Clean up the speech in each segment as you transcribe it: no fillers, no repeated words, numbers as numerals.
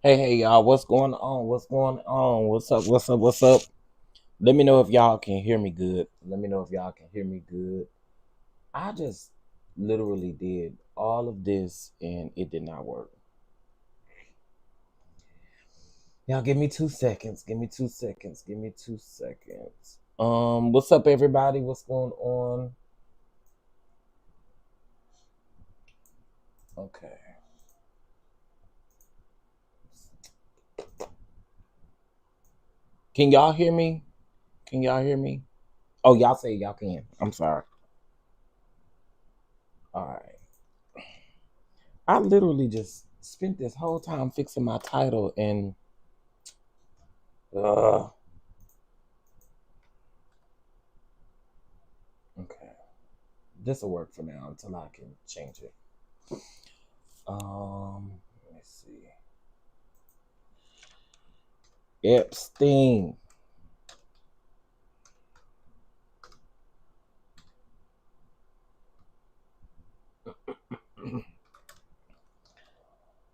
Hey, y'all, what's going on? What's going on? What's up? What's up? What's up? Let me know if y'all can hear me good. Let me know if y'all can hear me good. I just literally did all of this and it did not work. Y'all give me 2 seconds. Give me 2 seconds. Give me 2 seconds. What's up, everybody? What's going on? Okay. Can y'all hear me? Can y'all hear me? Oh, y'all say y'all can. I'm sorry. All right. I literally just spent this whole time fixing my title and uh okay. This will work for now until I can change it. Let me see. Epstein.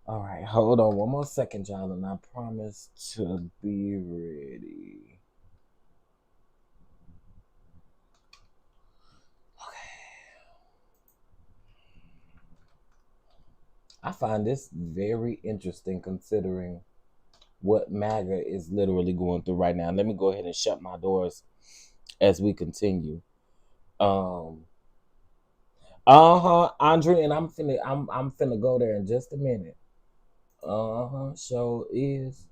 All right, hold on one more second, y'all, and I promise to be ready. I find this very interesting considering what MAGA is literally going through right now. Let me go ahead and shut my doors as we continue. Um, Andre, and I'm finna go there in just a minute. So is.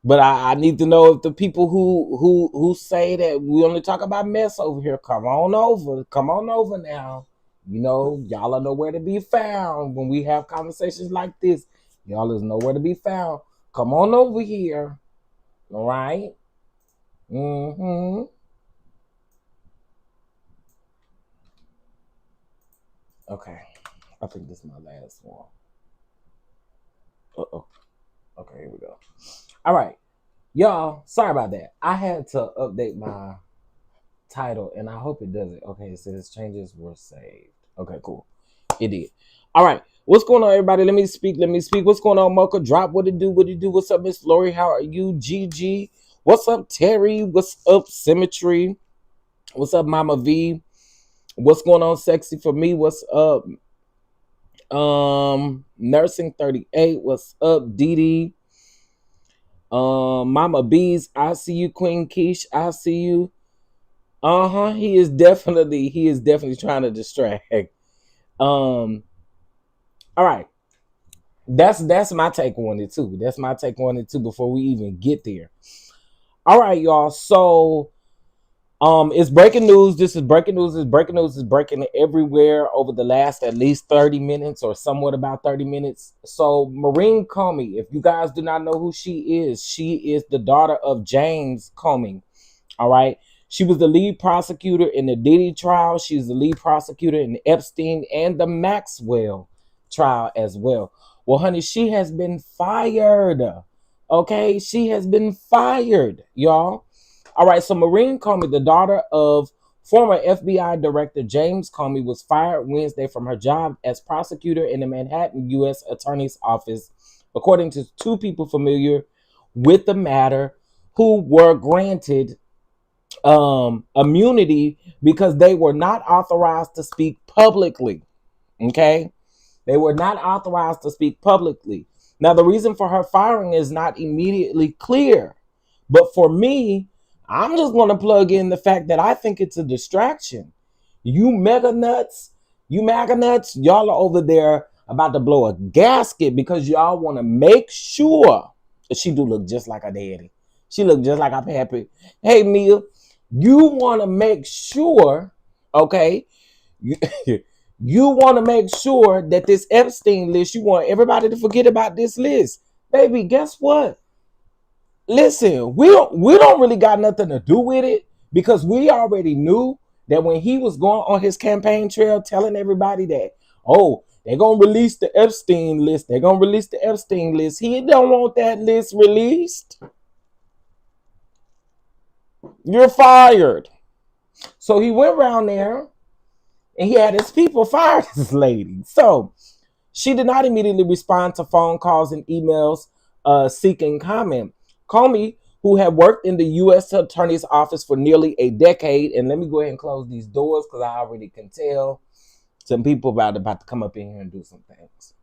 But I need to know if the people who say that we only talk about mess over here, come on over. Come on over now. You know, y'all are nowhere to be found when we have conversations like this. Y'all is nowhere to be found. Come on over here. All right. Mm-hmm. Okay. I think this is my last one. Uh-oh. Okay, here we go. All right. Y'all, sorry about that. I had to update my title and I hope it does it. Okay, it says changes were saved. Okay, cool. It did. All right. What's going on, everybody? Let me speak. Let me speak. What's going on, Mocha? Drop. What it do? What it do? What's up, Miss Lori? How are you? GG. What's up, Terry? What's up, Symmetry? What's up, Mama V? What's going on, Sexy for me? What's up? Nursing 38. What's up, Dee Dee? Mama Bees, I see you, Queen Keish. I see you. He is definitely trying to distract. Um, all right. That's my take on it too. That's my take on it too before we even get there. All right, y'all. So it's breaking news. This is breaking news. It's breaking news. Is breaking everywhere over the last at least 30 minutes or somewhat about 30 minutes. So Maren Comey, if you guys do not know who she is the daughter of James Comey. All right. She was the lead prosecutor in the Diddy trial. She's the lead prosecutor in the Epstein and the Maxwell trial as well. Well, honey, she has been fired. Okay, she has been fired, y'all. All right, so Maren Comey, the daughter of former FBI Director James Comey, was fired Wednesday from her job as prosecutor in the Manhattan U.S. Attorney's Office, according to two people familiar with the matter who were granted immunity because they were not authorized to speak publicly. Okay, they were not authorized to speak publicly. Now, the reason for her firing is not immediately clear, but for me, I'm just going to plug in the fact that I think it's a distraction. You mega nuts, you MAGA nuts, y'all are over there about to blow a gasket because y'all want to make sure she do look just like her daddy. She look just like her pappy. Hey, Mia, you want to make sure, okay, you, you want to make sure that this Epstein list, you want everybody to forget about this list. Baby, guess what? Listen, we don't really got nothing to do with it because we already knew that when he was going on his campaign trail telling everybody that, oh, they're going to release the Epstein list. They're going to release the Epstein list. He don't want that list released. You're fired. So he went around there and he had his people fire this lady. So She did not immediately respond to phone calls and emails seeking comment. Comey, who had worked in the U.S. Attorney's Office for nearly a decade, and let me go ahead and close these doors because I already can tell some people about to come up in here and do some things.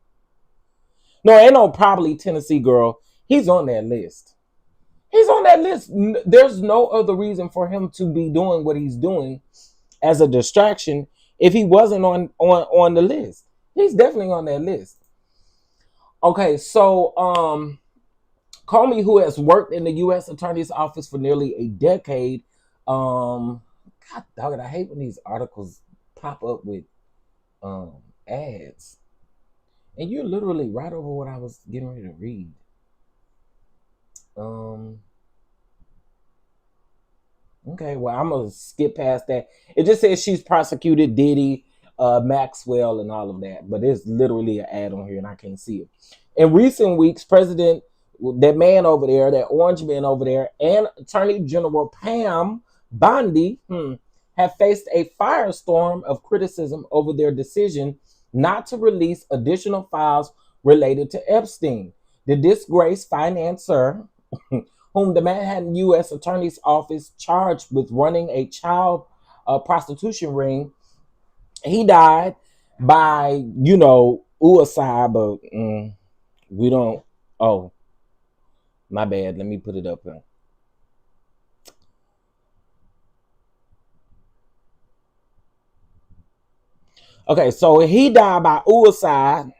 No, ain't no probably Tennessee girl. He's on that list. He's on that list. There's no other reason for him to be doing what he's doing as a distraction if he wasn't on the list. He's definitely on that list. Okay, so Comey, who has worked in the U.S. Attorney's Office for nearly a decade, God dog it, I hate when these articles pop up with ads. And you're literally right over what I was getting ready to read. Okay, well, I'm going to skip past that. It just says she's prosecuted Diddy, Maxwell, and all of that. But there's literally an ad on here, and I can't see it. In recent weeks, that man over there, that orange man over there, and Attorney General Pam Bondi have faced a firestorm of criticism over their decision not to release additional files related to Epstein, the disgraced financier whom the Manhattan U.S. Attorney's Office charged with running a child prostitution ring. He died by, suicide, but we don't. Oh, my bad. Let me put it up here. Okay, so he died by suicide,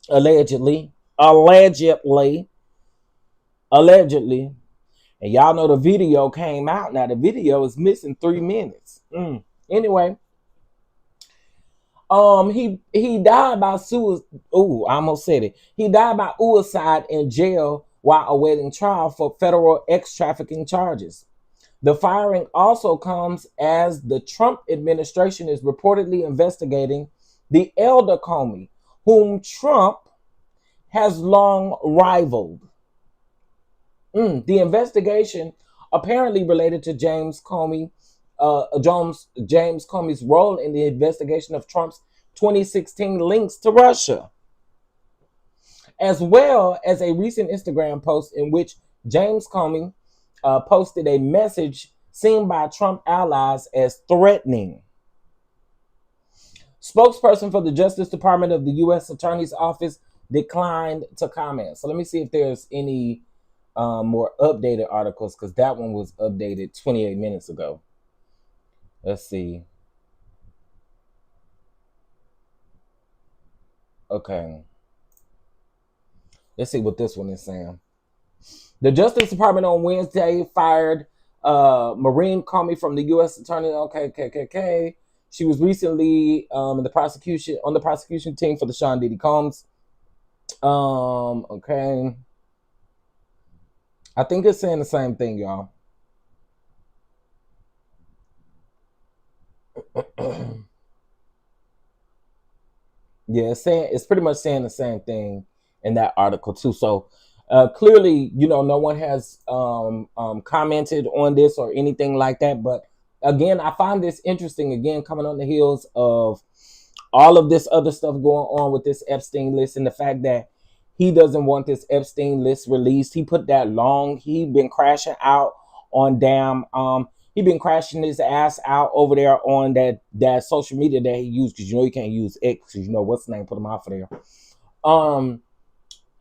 allegedly. And y'all know the video came out. Now the video is missing 3 minutes. Anyway, he died by suicide. Oh, I almost said it. He died by suicide in jail while awaiting trial for federal ex-trafficking charges. The firing also comes as the Trump administration is reportedly investigating the elder Comey, whom Trump has long rivaled. The investigation apparently related to James Comey's role in the investigation of Trump's 2016 links to Russia, as well as a recent Instagram post in which James Comey posted a message seen by Trump allies as threatening. Spokesperson for the Justice Department of the U.S. Attorney's Office declined to comment. So let me see if there's any more updated articles, because that one was updated 28 minutes ago. Let's see. Okay. Let's see what this one is saying. The Justice Department on Wednesday fired Maren Comey from the U.S. Attorney. Okay. She was recently on the prosecution team for the Sean Diddy Combs. Okay. I think it's saying the same thing, y'all. Yeah, it's pretty much saying the same thing in that article too. So clearly, no one has commented on this or anything like that. But again, I find this interesting. Again, coming on the heels of all of this other stuff going on with this Epstein list, and the fact that he doesn't want this Epstein list released. He put that he been crashing out on he been crashing his ass out over there on that social media that he used, because you can't use X, because what's the name, put him off of there.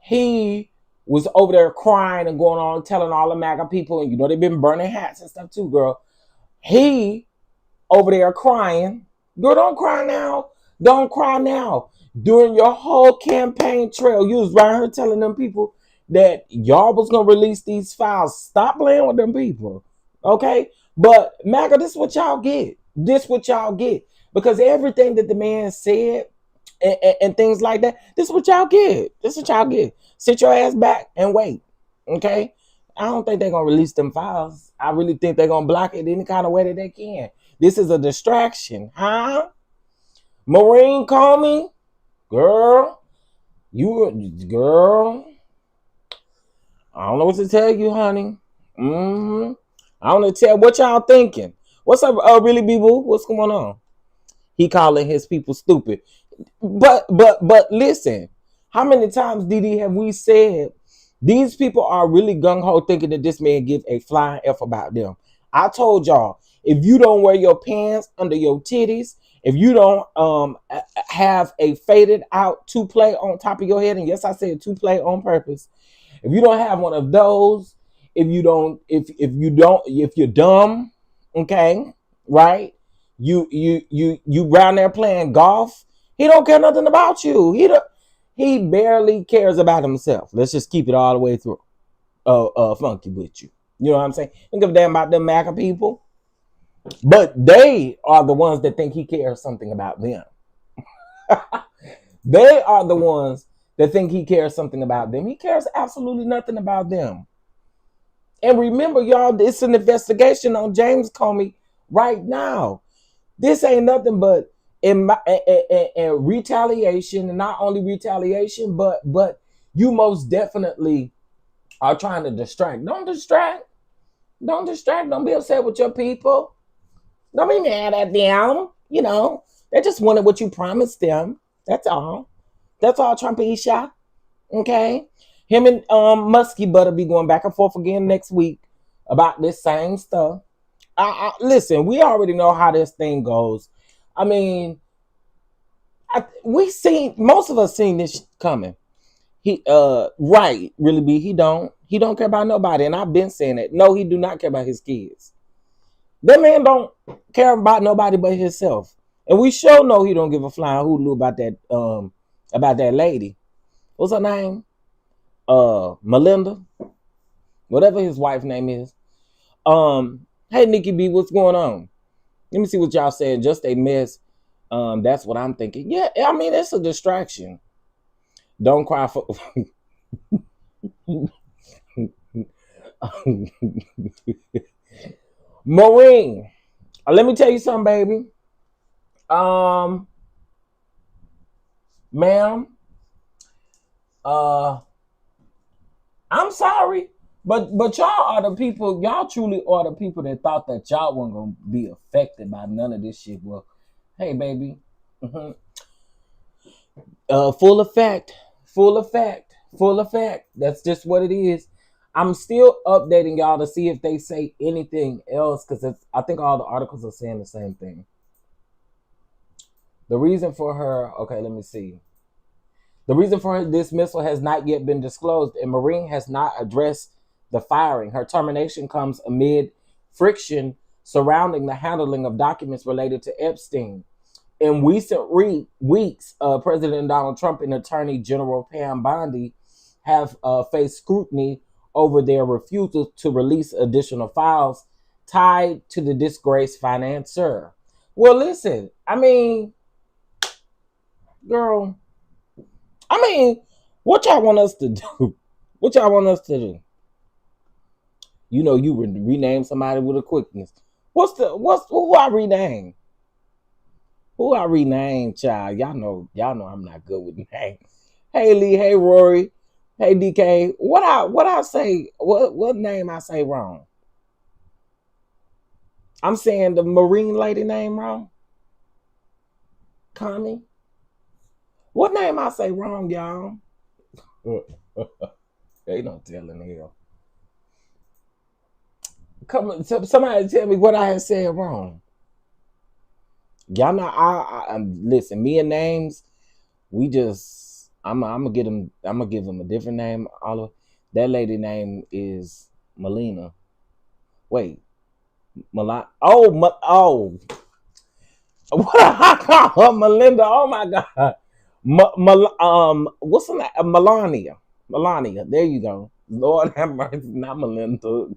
He was over there crying and going on telling all the MAGA people, and they've been burning hats and stuff too, girl. He over there crying. Girl, don't cry now. Don't cry now. During your whole campaign trail, you was right here telling them people that y'all was going to release these files. Stop playing with them people. Okay? But MAGA, this is what y'all get. Because everything that the man said and things like that, this is what y'all get. Sit your ass back and wait. Okay? I don't think they're going to release them files. I really think they're going to block it any kind of way that they can. This is a distraction. Huh? Maren Comey? Girl. I don't know what to tell you, honey. I don't know to tell what y'all thinking. What's up, really, B-Boo? What's going on? He calling his people stupid. But listen, how many times, Didi, have we said these people are really gung ho thinking that this man give a flying F about them? I told y'all, if you don't wear your pants under your titties, if you don't have a faded out two-play on top of your head, and yes, I said two-play on purpose. If you don't have one of those, if you're dumb, okay, right? You down there playing golf. He don't care nothing about you. He barely cares about himself. Let's just keep it all the way through. Funky with you. You know what I'm saying? Don't give a damn about them MAGA people. But they are the ones that think he cares something about them. They are the ones that think he cares something about them. He cares absolutely nothing about them. And remember, y'all, it's an investigation on James Comey right now. This ain't nothing but in retaliation, and not only retaliation, but you most definitely are trying to distract. Don't distract. Don't distract. Don't be upset with your people. Don't be mad at them. You know, they just wanted what you promised them. That's all. That's all, Trumpisha. Okay? Him and Muskie Butter be going back and forth again next week about this same stuff. Listen, we already know how this thing goes. I mean, most of us seen this coming. Right, really be. He don't care about nobody, and I've been saying it. No, he do not care about his kids. That man don't care about nobody but himself, and we sure know he don't give a flying hoodoo about that lady. What's her name? Melinda, whatever his wife's name is. Hey Nikki B, what's going on? Let me see what y'all saying. Just a mess. That's what I'm thinking. Yeah, I mean, it's a distraction. Don't cry for Maureen. Let me tell you something, baby. Ma'am. I'm sorry, but y'all are the people. Y'all truly are the people that thought that y'all weren't gonna be affected by none of this shit. Well, hey, baby. Mm-hmm. Full effect. That's just what it is. I'm still updating y'all to see if they say anything else, because I think all the articles are saying the same thing. The reason for her, okay, let me see. The reason for her dismissal has not yet been disclosed, and Maren has not addressed the firing. Her termination comes amid friction surrounding the handling of documents related to Epstein. In recent weeks, President Donald Trump and Attorney General Pam Bondi have faced scrutiny over their refusal to release additional files tied to the disgraced financier. Well, listen, I mean, girl, what y'all want us to do? What y'all want us to do? You know, you would rename somebody with a quickness. Who I rename? Who I rename, child? Y'all know I'm not good with names. Hey Lee, hey Rory, hey DK. What I say? What name I say wrong? I'm saying the Marine lady name wrong. Connie. What name I say wrong, y'all? They don't telling hell. Come on, somebody tell me what I had said wrong. Y'all know I listen, me and names, we just I'm gonna give them a different name. That lady name is Melina. Wait. What I call her? Melinda. Oh my God. What's her name? Melania. There you go. Lord have mercy, not Melinda.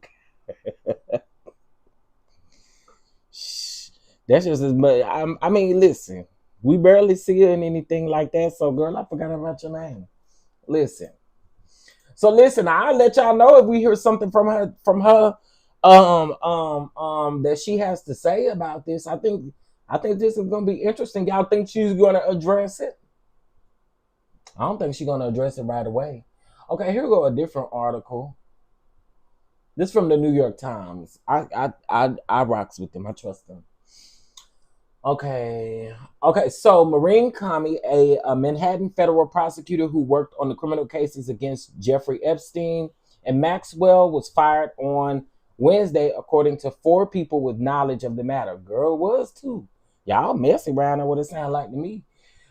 That's just as much. I mean, listen, we barely see her in anything like that. So, girl, I forgot about your name. Listen. So, listen, I'll let y'all know if we hear something from her, that she has to say about this. I think this is gonna be interesting. Y'all think she's gonna address it? I don't think she's gonna address it right away. Okay, here go a different article. This from the New York Times. I rocks with them. I trust them. Okay. Okay. So Maren Comey, a Manhattan federal prosecutor who worked on the criminal cases against Jeffrey Epstein and Maxwell, was fired on Wednesday, according to four people with knowledge of the matter. Girl was too. Y'all messy around there, what it sound like to me.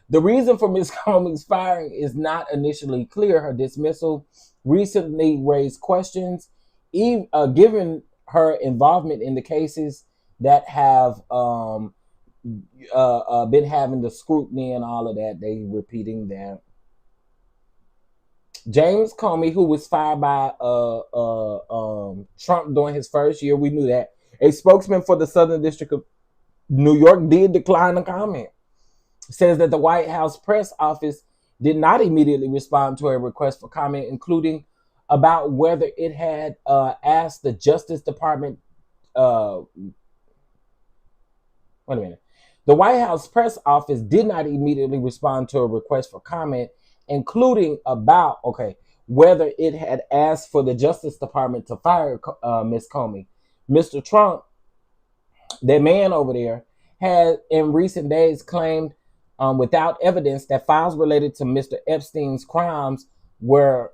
The reason for Ms. Comey's firing is not initially clear. Her dismissal recently raised questions, given her involvement in the cases that have been having the scrutiny and all of that. They repeating that. James Comey, who was fired by Trump during his first year, we knew that. A spokesman for the Southern District of New York did decline to comment. Says that the White House press office did not immediately respond to a request for comment, including about whether it had asked the Justice Department. Wait a minute. The White House press office did not immediately respond to a request for comment, including about, whether it had asked for the Justice Department to fire Ms. Comey. Mr. Trump, that man over there, had in recent days claimed without evidence that files related to Mr. Epstein's crimes were,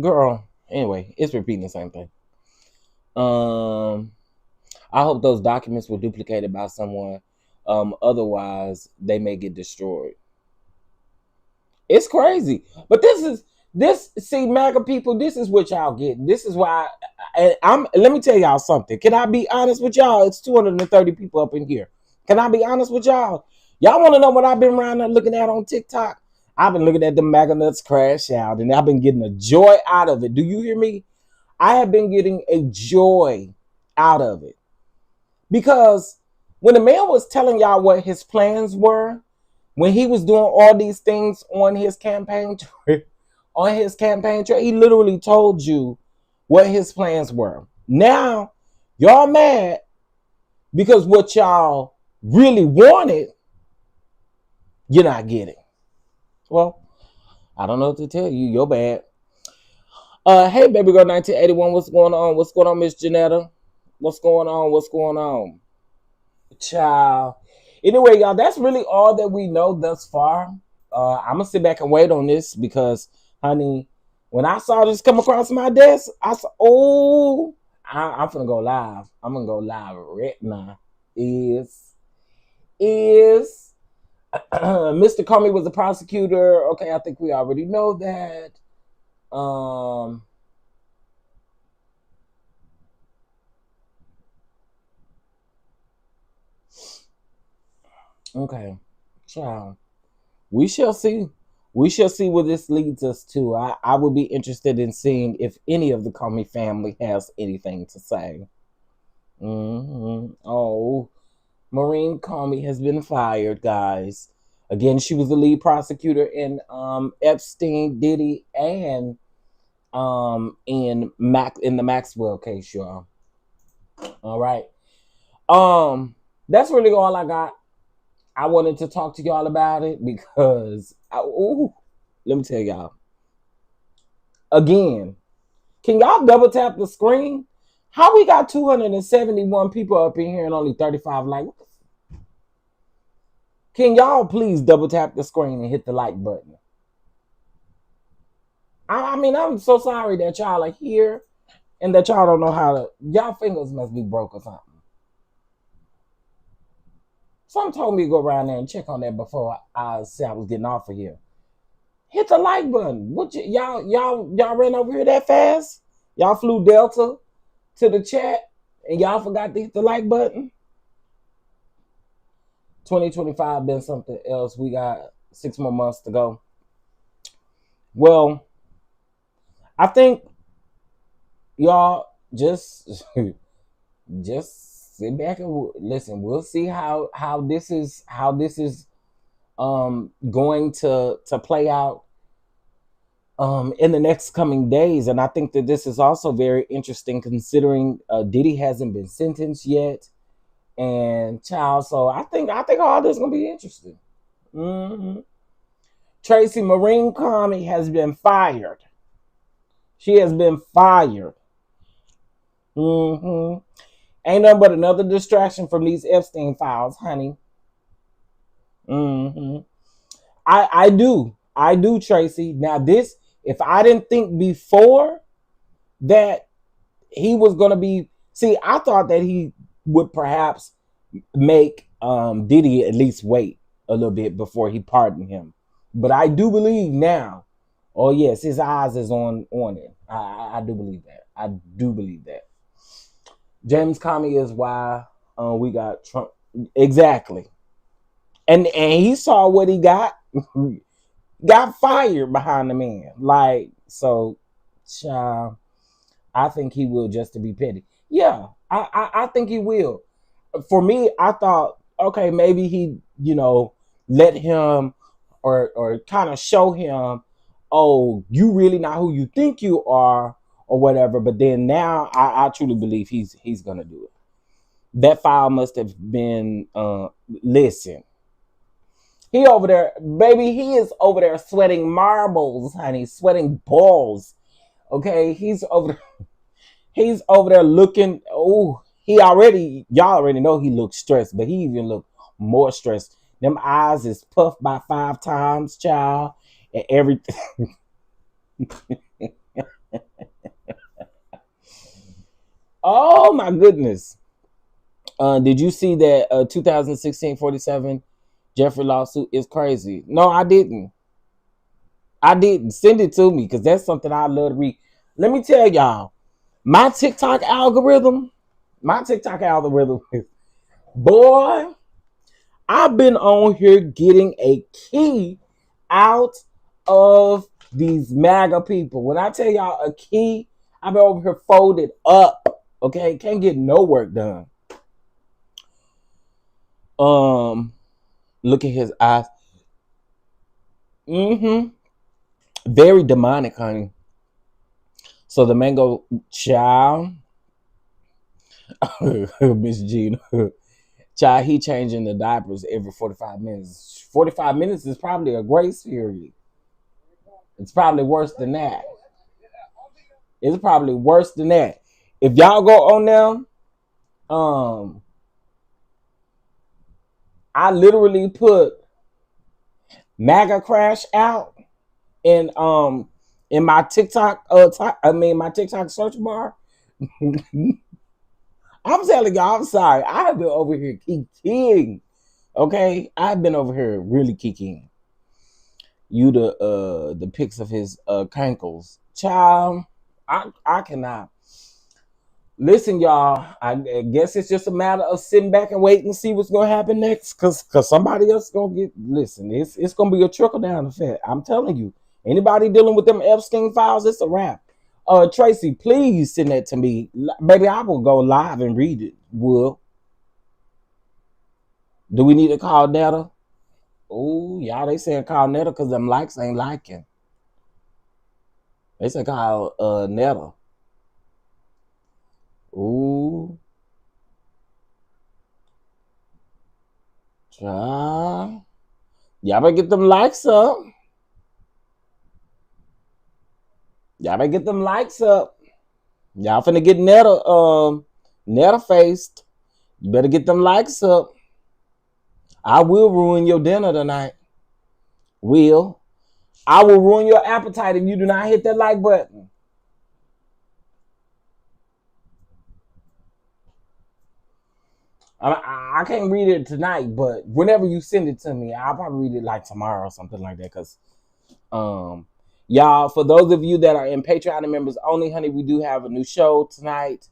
girl, anyway, it's repeating the same thing. I hope those documents were duplicated by someone. Otherwise, they may get destroyed. It's crazy. But see, MAGA people, this is what y'all get. This is why let me tell y'all something. Can I be honest with y'all? It's 230 people up in here. Can I be honest with y'all? Y'all want to know what I've been around there looking at on TikTok? I've been looking at the MAGA nuts crash out, and I've been getting a joy out of it. Do you hear me? I have been getting a joy out of it. Because when the man was telling y'all what his plans were, when he was doing all these things on his campaign trail, he literally told you what his plans were. Now, y'all mad because what y'all really wanted, you're not getting. Well, I don't know what to tell you. You're bad. Hey, baby girl 1981, what's going on? What's going on, Miss Janetta? What's going on? What's going on? Child. Anyway, y'all, that's really all that we know thus far. I'm going to sit back and wait on this because, honey, when I saw this come across my desk, I said, I'm going to go live. I'm going to go live right now. Mr. Comey was a prosecutor. Okay, I think we already know that. Okay, child. We shall see. We shall see where this leads us to. I would be interested in seeing if any of the Comey family has anything to say. Oh, Maren Comey has been fired, guys. Again, she was the lead prosecutor in Epstein, Diddy, and in the Maxwell case, y'all. All right. That's really all I got. I wanted to talk to y'all about it because let me tell y'all. Again, can y'all double tap the screen? How we got 271 people up in here and only 35 likes? Can y'all please double tap the screen and hit the like button? I mean, I'm so sorry that y'all are here and that y'all don't know how to. Y'all fingers must be broke or something. Someone told me to go around there and check on that before I said I was getting off of here. Hit the like button. Y'all ran over here that fast? Y'all flew Delta to the chat and y'all forgot to hit the like button? 2025 been something else. We got 6 more months to go. Well, I think y'all just sit back and listen. We'll see how this is going to play out in the next coming days. And I think that this is also very interesting considering Diddy hasn't been sentenced yet. And child, so I think all this is gonna be interesting. Tracy Maren Comey has been fired. She has been fired. Ain't nothing but another distraction from these Epstein files, honey. Hmm. I do, Tracy. Now this, if I didn't think before that he was gonna be, see, I thought that he would perhaps make Diddy at least wait a little bit before he pardoned him. But I do believe now, oh yes, his eyes is on it. I do believe that. I do believe that. James Comey is why we got Trump. Exactly. And he saw what he got. Got fired behind the man. Like, so child, I think he will, just to be petty. Yeah, I think he will. For me, I thought, okay, maybe he, let him or kind of show him, oh, you really not who you think you are, or whatever. But then now I truly believe he's gonna do it. That file must have been listen. He over there, baby, he is over there sweating marbles, honey, sweating balls. Okay, he's over there looking, oh, y'all already know he looks stressed, but he even looked more stressed. Them eyes is puffed by 5 times, child, and everything. Oh my goodness. Did you see that 2016 47 Jeffrey lawsuit is crazy? No, I didn't. Send it to me because that's something I love to read. Let me tell y'all, my TikTok algorithm is, boy, I've been on here getting a key out of these MAGA people. When I tell y'all a key, I've been over here folded up. Okay, can't get no work done. Look at his eyes. Very demonic, honey. So the mango child, Miss Gina, child, he changing the diapers every 45 minutes. 45 minutes is probably a grace period. It's probably worse than that. It's probably worse than that. If y'all go on there, I literally put MAGA crash out in my TikTok my TikTok search bar. I'm telling y'all, I'm sorry. I've been over here kikiing. Okay, I've been over here really kikiing. You the pics of his cankles, child. I cannot. Listen, y'all. I guess it's just a matter of sitting back and waiting and see what's gonna happen next, cause somebody else gonna get. Listen, it's gonna be a trickle down effect. I'm telling you. Anybody dealing with them Epstein files, it's a wrap. Tracy, please send that to me, baby. I will go live and read it. Will. Do we need to call Netta? Oh, y'all, they saying call Netta because them likes ain't liking. They say call Netta. Ooh. Child. Y'all better get them likes up. Y'all better get them likes up. Y'all finna get Netta faced. You better get them likes up. I will ruin your dinner tonight. I will ruin your appetite if you do not hit that like button. I can't read it tonight, but whenever you send it to me, I'll probably read it like tomorrow or something like that. Cause, y'all, for those of you that are in Patreon and members only, honey, we do have a new show tonight.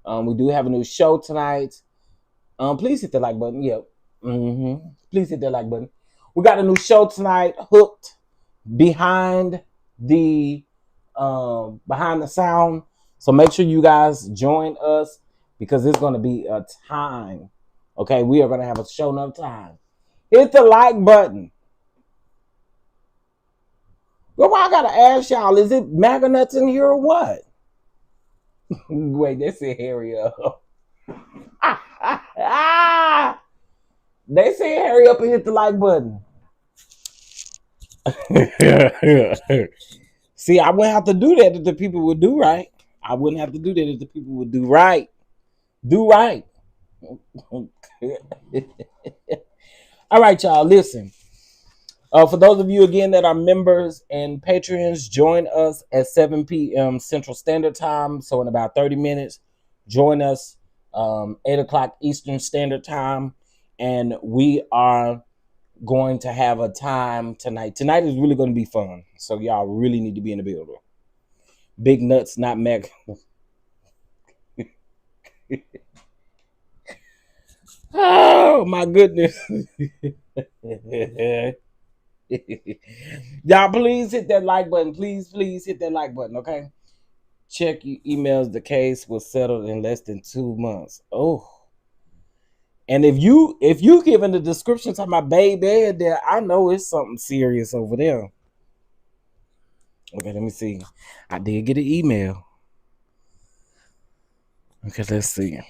Please hit the like button. Yep. Please hit that like button. We got a new show tonight, Hooked, behind the sound. So make sure you guys join us because it's going to be a time. Okay, we are going to have a show another time. Hit the like button. Well, I got to ask y'all, is it MAGA nuts in here or what? Wait, they said hurry up. They say hurry up and hit the like button. See, I wouldn't have to do that if the people would do right. Do right. All right, y'all. Listen. For those of you again that are members and patrons, join us at 7 p.m. Central Standard Time. So in about 30 minutes, join us 8 o'clock Eastern Standard Time, and we are going to have a time tonight. Tonight is really going to be fun. So y'all really need to be in the building. Big nuts, not mega. Oh my goodness. Y'all please hit that like button. Please hit that like button, okay? Check your emails. The case was settled in less than 2 months. Oh. And if you giving the description to my baby there, I know it's something serious over there. Okay, let me see. I did get an email. Okay, let's see.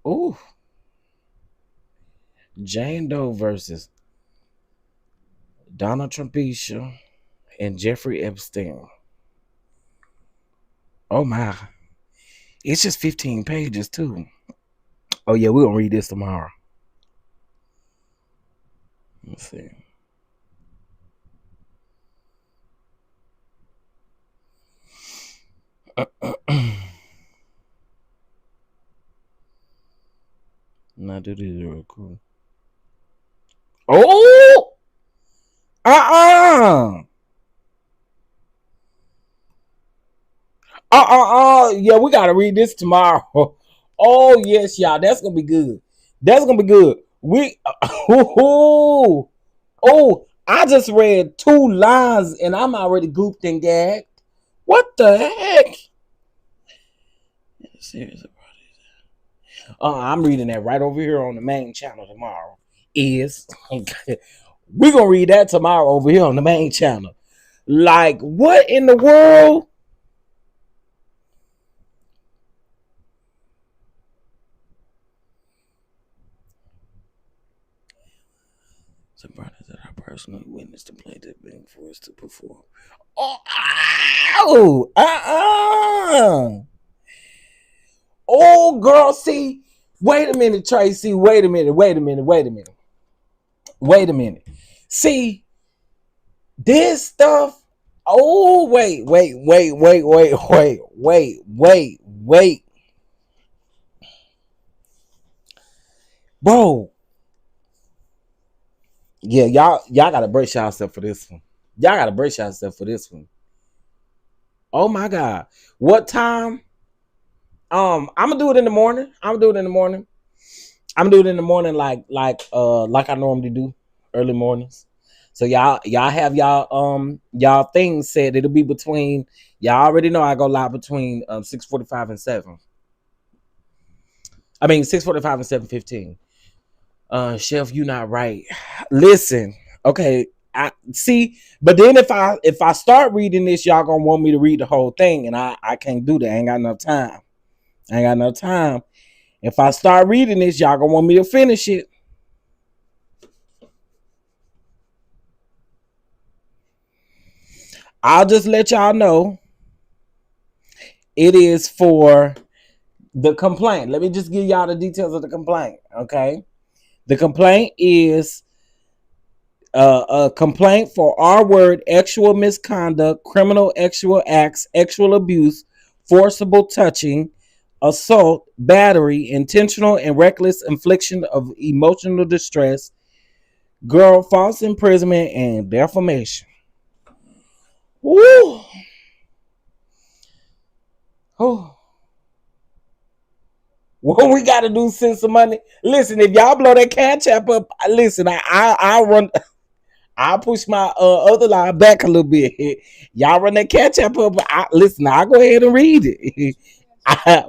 Ooh. Jane Doe versus Donald Trumpisha and Jeffrey Epstein. Oh my. It's just 15 pages too. Oh yeah, we're gonna read this tomorrow. Let's see. Now do this real cool. Oh! Yeah, we gotta read this tomorrow. Oh yes, y'all. That's gonna be good. That's gonna be good. I just read 2 lines and I'm already gooped and gagged. What the heck? I'm reading that right over here on the main channel tomorrow. We're gonna read that tomorrow over here on the main channel. Like, what in the world? The brothers that I personally witnessed the plaintiff being forced to perform. Oh, girl, see. Wait a minute, Tracy. Wait a minute. See, this stuff. Oh, wait. Bro. Yeah, y'all gotta brace yourself for this one. Oh my God. What time? I'm gonna do it in the morning. Like I normally do, early mornings. So y'all have y'all things said. It'll be between, y'all already know I go live between 6:45 and 7. I mean 6:45 and 7:15. Chef, you not right. Listen, okay. I see, but then if I start reading this, y'all gonna want me to read the whole thing, and I can't do that. I ain't got enough time. If I start reading this, y'all gonna want me to finish it. I'll just let y'all know it is for the complaint. Let me just give y'all the details of the complaint, okay? The complaint is a complaint for R-word, actual misconduct, criminal actual acts, actual abuse, forcible touching, assault, battery, intentional and reckless infliction of emotional distress, girl, false imprisonment, and defamation. Woo! Oh. What we gotta do, send some money. Listen, if y'all blow that cash app up, listen, I'll run. I'll push my other line back a little bit. Y'all run that catch up. Listen, I'll go ahead and read it.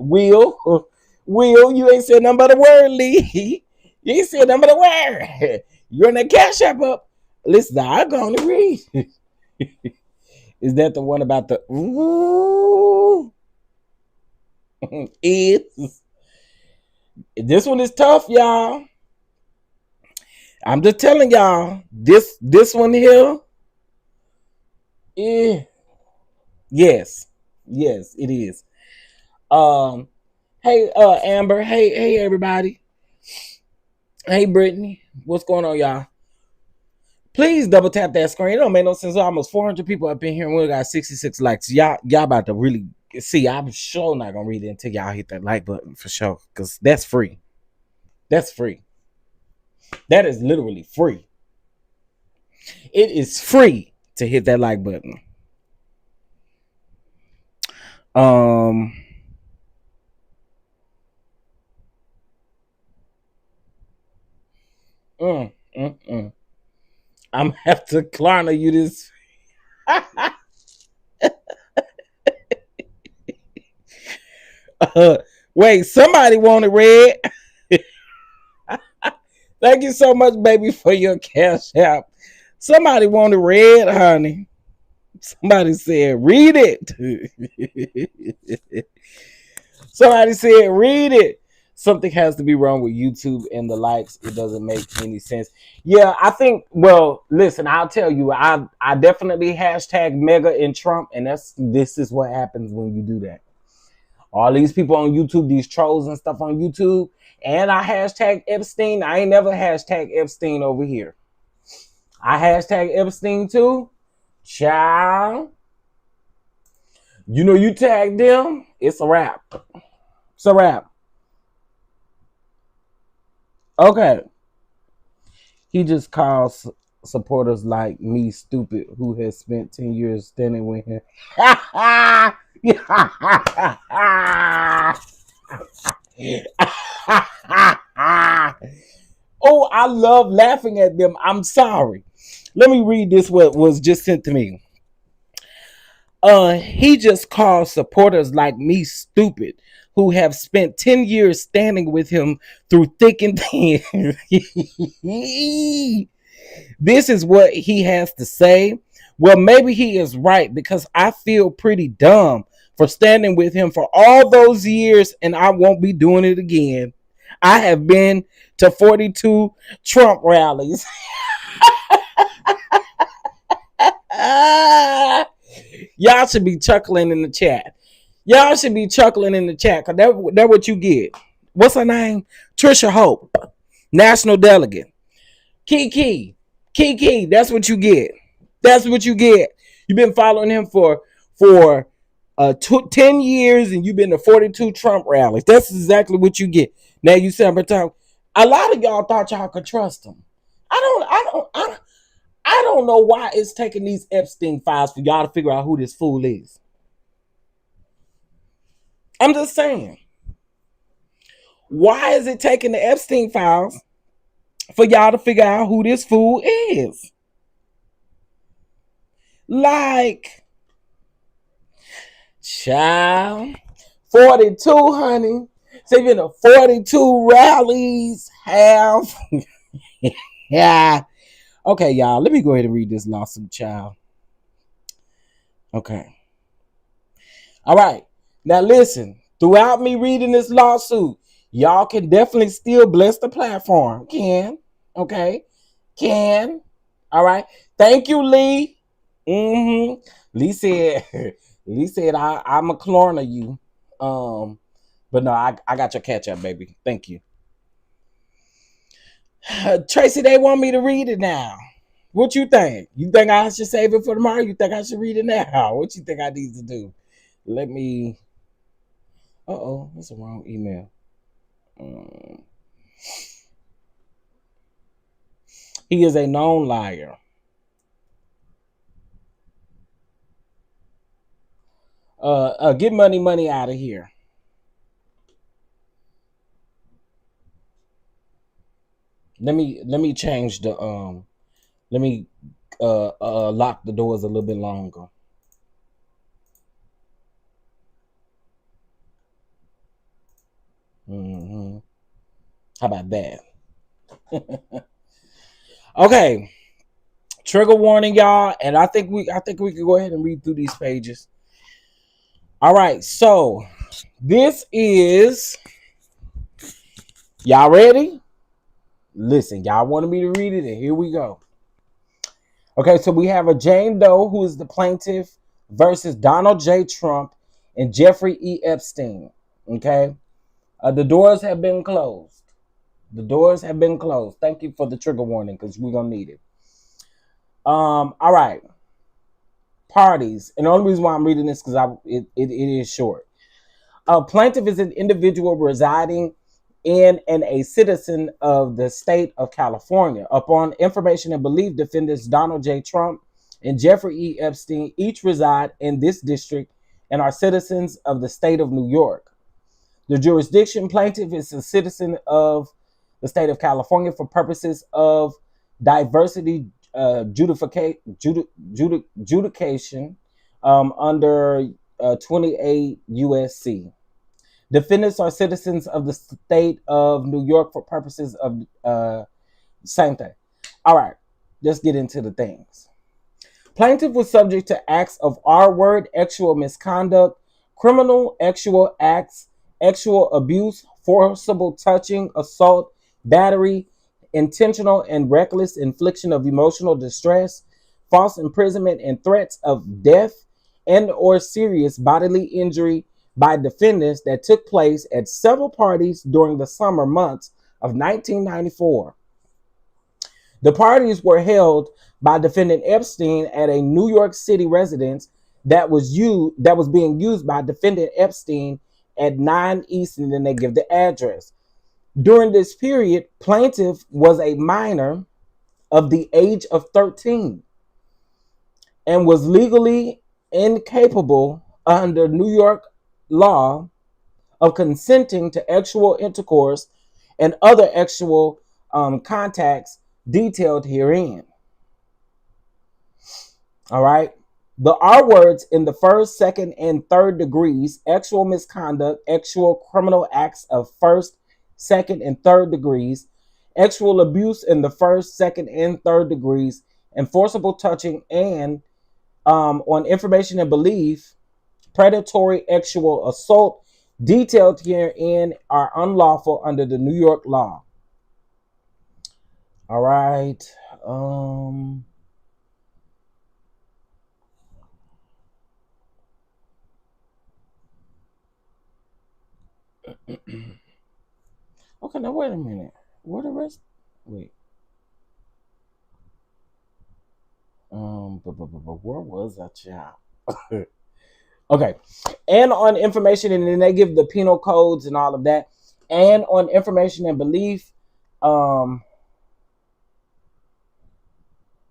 Will, you ain't said nothing but a word, Lee. You ain't said nothing but a word. You run that cash app up. Listen, I'll go on and read. Is that the one about the ooh? This one is tough, y'all. I'm just telling y'all, this one here. Yes. Yes, it is. Hey, Amber. Hey, everybody. Hey, Brittany. What's going on, y'all? Please double tap that screen. It don't make no sense. Almost 400 people up in here, and we got 66 likes. Y'all about to really see. I'm sure not gonna read it until y'all hit that like button for sure, because that's free. That's free. That is literally free. It is free to hit that like button. Um. I'm gonna have to Klarna you this. Wait, somebody wanted red. Thank you so much, baby, for your cash app. Somebody wanted red, honey. Somebody said, read it. Somebody said, read it. Something has to be wrong with YouTube and the likes. It doesn't make any sense. Yeah, I think, well, listen, I'll tell you, I definitely hashtag MAGA and Trump, and this is what happens when you do that. All these people on YouTube, these trolls and stuff on YouTube, and I hashtag Epstein. I ain't never hashtag Epstein over here. I hashtag Epstein too. Child. You know, you tag them, it's a wrap. It's a wrap. Okay. He just calls supporters like me stupid who has spent 10 years standing with him. Oh, I love laughing at them. I'm sorry. Let me read this what was just sent to me. He just calls supporters like me stupid who have spent 10 years standing with him through thick and thin. This is what he has to say. Well, maybe he is right, because I feel pretty dumb for standing with him for all those years, and I won't be doing it again. I have been to 42 Trump rallies. Y'all should be chuckling in the chat. Y'all should be chuckling in the chat, because that's what you get. What's her name? Trisha Hope, national delegate. Kiki, that's what you get. That's what you get. You've been following him for 10 years, and you've been to 42 Trump rallies. That's exactly what you get. Now you say, a lot of y'all thought y'all could trust him. I don't know why it's taking these Epstein files for y'all to figure out who this fool is. I'm just saying. Why is it taking the Epstein files for y'all to figure out who this fool is? Like, child, 42, honey. So you've been to 42 rallies, have. Yeah. Okay, y'all, let me go ahead and read this lawsuit, child. Okay. All right. Now listen, throughout me reading this lawsuit, y'all can definitely still bless the platform. Okay? All right. Thank you, Lee. Lee said I'm a Klarna you. But no, I got your catch up, baby. Thank you. Tracy, they want me to read it now. What you think? You think I should save it for tomorrow? You think I should read it now? What you think I need to do? Let me. That's the wrong email. He is a known liar. Get money out of here. Let me change the let me lock the doors a little bit longer. How about that? Okay. Trigger warning, y'all, and I think we can go ahead and read through these pages. All right, so this is, y'all ready? Listen, y'all wanted me to read it, and here we go. Okay, so we have a Jane Doe, who is the plaintiff, versus Donald J. Trump and Jeffrey E. Epstein. Okay, the doors have been closed. The doors have been closed. Thank you for the trigger warning because we're gonna need it. All right. Parties, and the only reason why I'm reading this because it is short. A plaintiff is an individual residing in and a citizen of the state of California. Upon information and belief, defendants Donald J. Trump and Jeffrey E. Epstein each reside in this district and are citizens of the state of New York. The jurisdiction plaintiff is a citizen of the state of California for purposes of diversity judication under 28 USC. Defendants are citizens of the state of New York for purposes of same thing. All right, let's get into the things. Plaintiff was subject to acts of R-word, sexual misconduct, criminal sexual acts, sexual abuse, forcible touching, assault, battery, intentional and reckless infliction of emotional distress, false imprisonment, and threats of death and or serious bodily injury by defendants that took place at several parties during the summer months of 1994. The parties were held by defendant Epstein at a New York City residence that was being used by defendant Epstein at 9 East, and then they give the address. During this period, plaintiff was a minor of the age of 13 and was legally incapable under New York law of consenting to sexual intercourse and other sexual contacts detailed herein. All right. The R words in the first, second, and third degrees, sexual misconduct, sexual criminal acts of first, second, and third degrees, sexual abuse in the first, second, and third degrees, and forcible touching, and on information and belief, predatory sexual assault detailed herein are unlawful under the New York law. All right. Okay, now wait a minute. What the rest? Wait. Where was that, child? Okay. And on information, and then they give the penal codes and all of that. And on information and belief,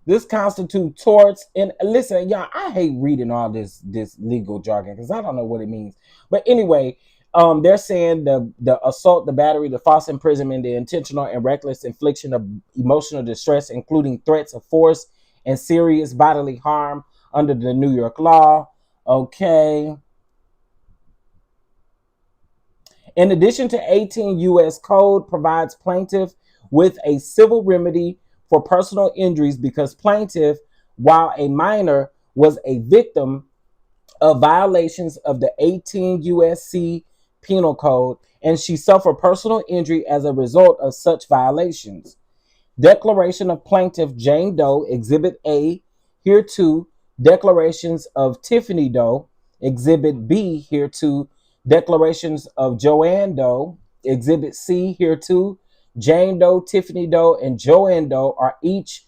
this constitutes torts. And listen, y'all, I hate reading all this legal jargon because I don't know what it means. But anyway, they're saying the assault, the battery, the false imprisonment, the intentional and reckless infliction of emotional distress, including threats of force and serious bodily harm under the New York law. Okay. In addition to 18 U.S. Code provides plaintiff with a civil remedy for personal injuries because plaintiff, while a minor, was a victim of violations of the 18 U.S.C. Penal Code, and she suffered personal injury as a result of such violations. Declaration of Plaintiff Jane Doe, Exhibit A, hereto. Declarations of Tiffany Doe, Exhibit B, hereto. Declarations of Joanne Doe, Exhibit C, hereto. Jane Doe, Tiffany Doe, and Joanne Doe are each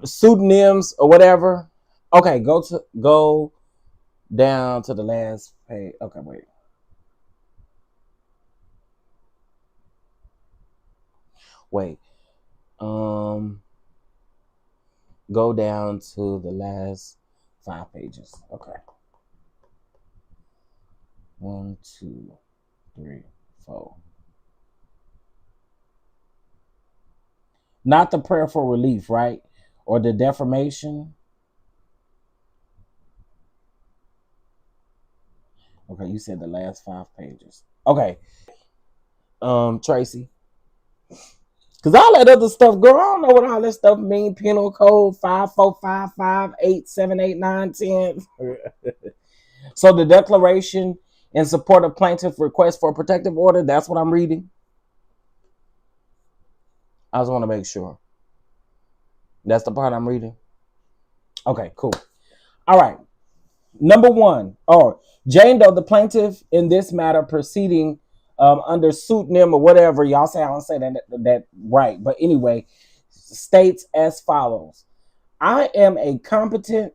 pseudonyms or whatever. Okay, go down to the last page. Okay, wait. Wait. Go down to the last 5 pages. Okay. 1, 2, 3, 4. Not the prayer for relief, right? Or the defamation. Okay, you said the last 5 pages. Okay. Tracy. Because all that other stuff, girl, I don't know what all that stuff mean. Penal code 54558788910. So the declaration in support of plaintiff request for a protective order, that's what I'm reading. I just want to make sure. That's the part I'm reading. Okay, cool. All right. Number one, Jane Doe, the plaintiff in this matter proceeding under pseudonym or whatever, y'all say I don't say that right, but anyway, states as follows. I am a competent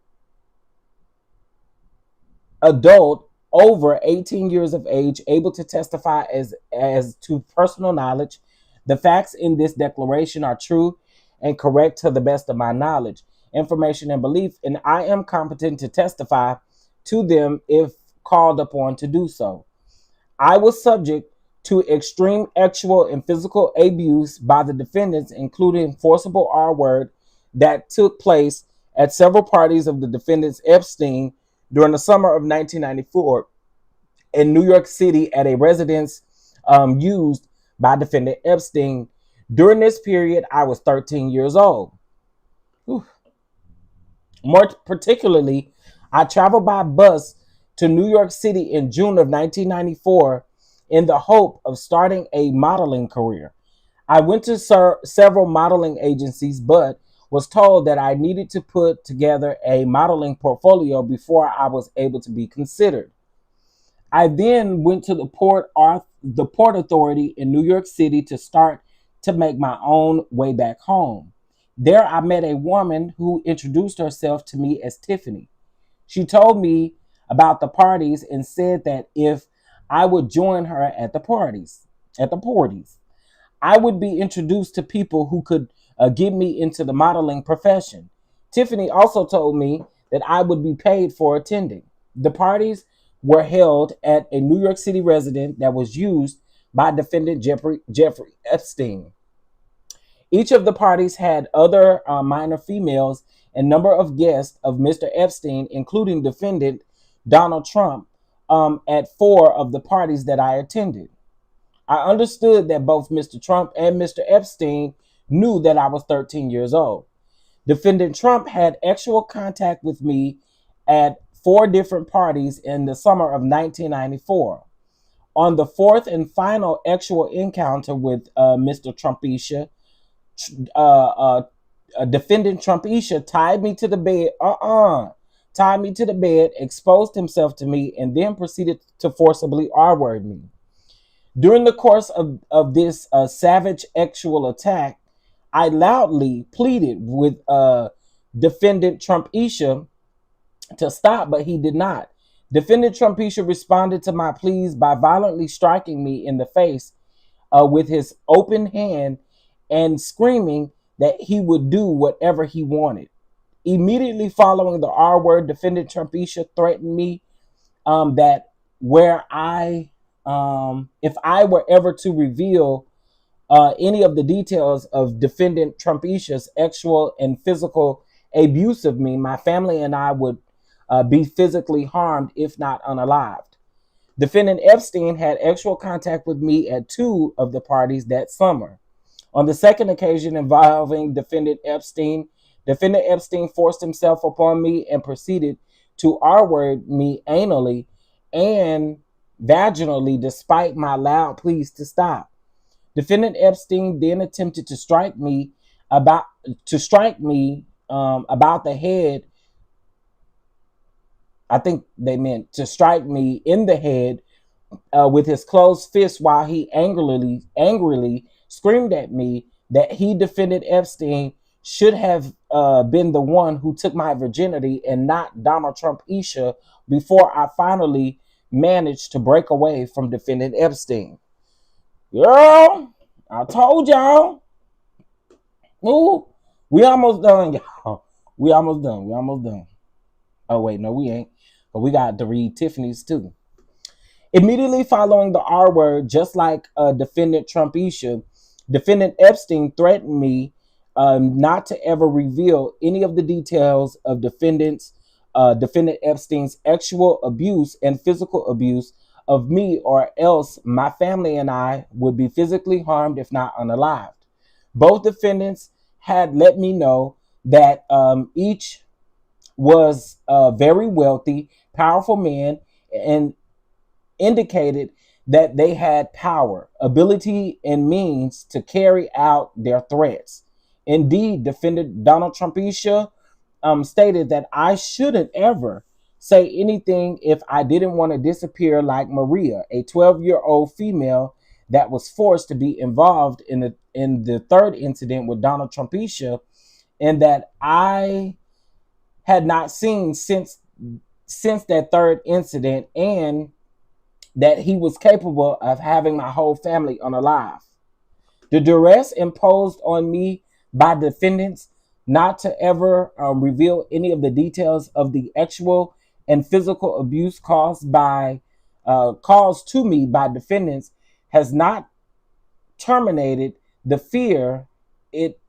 adult over 18 years of age, able to testify as to personal knowledge. The facts in this declaration are true and correct to the best of my knowledge, information, and belief, and I am competent to testify to them if called upon to do so. I was subject to extreme actual and physical abuse by the defendants, including forcible R word that took place at several parties of the defendants Epstein during the summer of 1994 in New York City at a residence used by defendant Epstein. During this period, I was 13 years old. Whew. More particularly, I traveled by bus to New York City in June of 1994 in the hope of starting a modeling career. I went to several modeling agencies, but was told that I needed to put together a modeling portfolio before I was able to be considered. I then went to the Port Authority in New York City to start to make my own way back home. There I met a woman who introduced herself to me as Tiffany. She told me about the parties and said that if I would join her at the parties, I would be introduced to people who could get me into the modeling profession. Tiffany also told me that I would be paid for attending. The parties were held at a New York City residence that was used by defendant Jeffrey Epstein. Each of the parties had other minor females and number of guests of Mr. Epstein, including defendant Donald Trump, at 4 of the parties that I attended. I understood that both Mr. Trump and Mr. Epstein knew that I was 13 years old. Defendant Trump had actual contact with me at 4 different parties in the summer of 1994. On the 4th and final actual encounter with Mr. Trumpisha, defendant Trumpisha tied me to the bed, exposed himself to me, and then proceeded to forcibly R-word me. During the course of this savage actual attack, I loudly pleaded with defendant Trumpisha to stop, but he did not. Defendant Trumpisha responded to my pleas by violently striking me in the face with his open hand and screaming that he would do whatever he wanted. Immediately following the R word, defendant Trumpisha threatened me that if I were ever to reveal any of the details of defendant Trumpisha's actual and physical abuse of me, my family and I would be physically harmed, if not unalived. Defendant Epstein had actual contact with me at 2 of the parties that summer. On the second occasion involving defendant Epstein forced himself upon me and proceeded to R-word me anally and vaginally despite my loud pleas to stop. Defendant Epstein then attempted to strike me about the head. I think they meant to strike me in the head with his closed fist while he angrily screamed at me that he, defendant Epstein, should have been the one who took my virginity and not Donald Trump Isha before I finally managed to break away from defendant Epstein. Girl, I told y'all. Ooh, we almost done, y'all. We almost done. Oh, wait, no, we ain't. But we got to read Tiffany's too. Immediately following the R word, just like defendant Trumpisha, defendant Epstein threatened me not to ever reveal any of the details of defendant Epstein's actual abuse and physical abuse of me, or else my family and I would be physically harmed, if not unalived. Both defendants had let me know that each was a very wealthy, powerful man, and indicated that they had power, ability, and means to carry out their threats. Indeed, defendant Donald Trumpisha stated that I shouldn't ever say anything if I didn't want to disappear like Maria, a 12-year-old female that was forced to be involved in the third incident with Donald Trumpisha, and that I had not seen since that third incident, and that he was capable of having my whole family unalive. The duress imposed on me by defendants not to ever reveal any of the details of the actual and physical abuse caused to me by defendants has not terminated the fear. It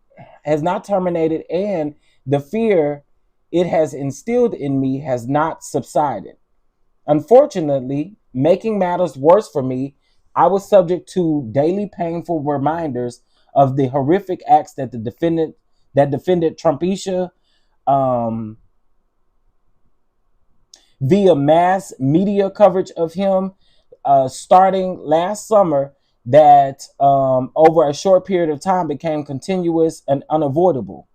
has not terminated, and the fear it has instilled in me has not subsided. Unfortunately, making matters worse for me, I was subject to daily painful reminders of the horrific acts that defended Trumpisha, via mass media coverage of him, starting last summer, that over a short period of time became continuous and unavoidable.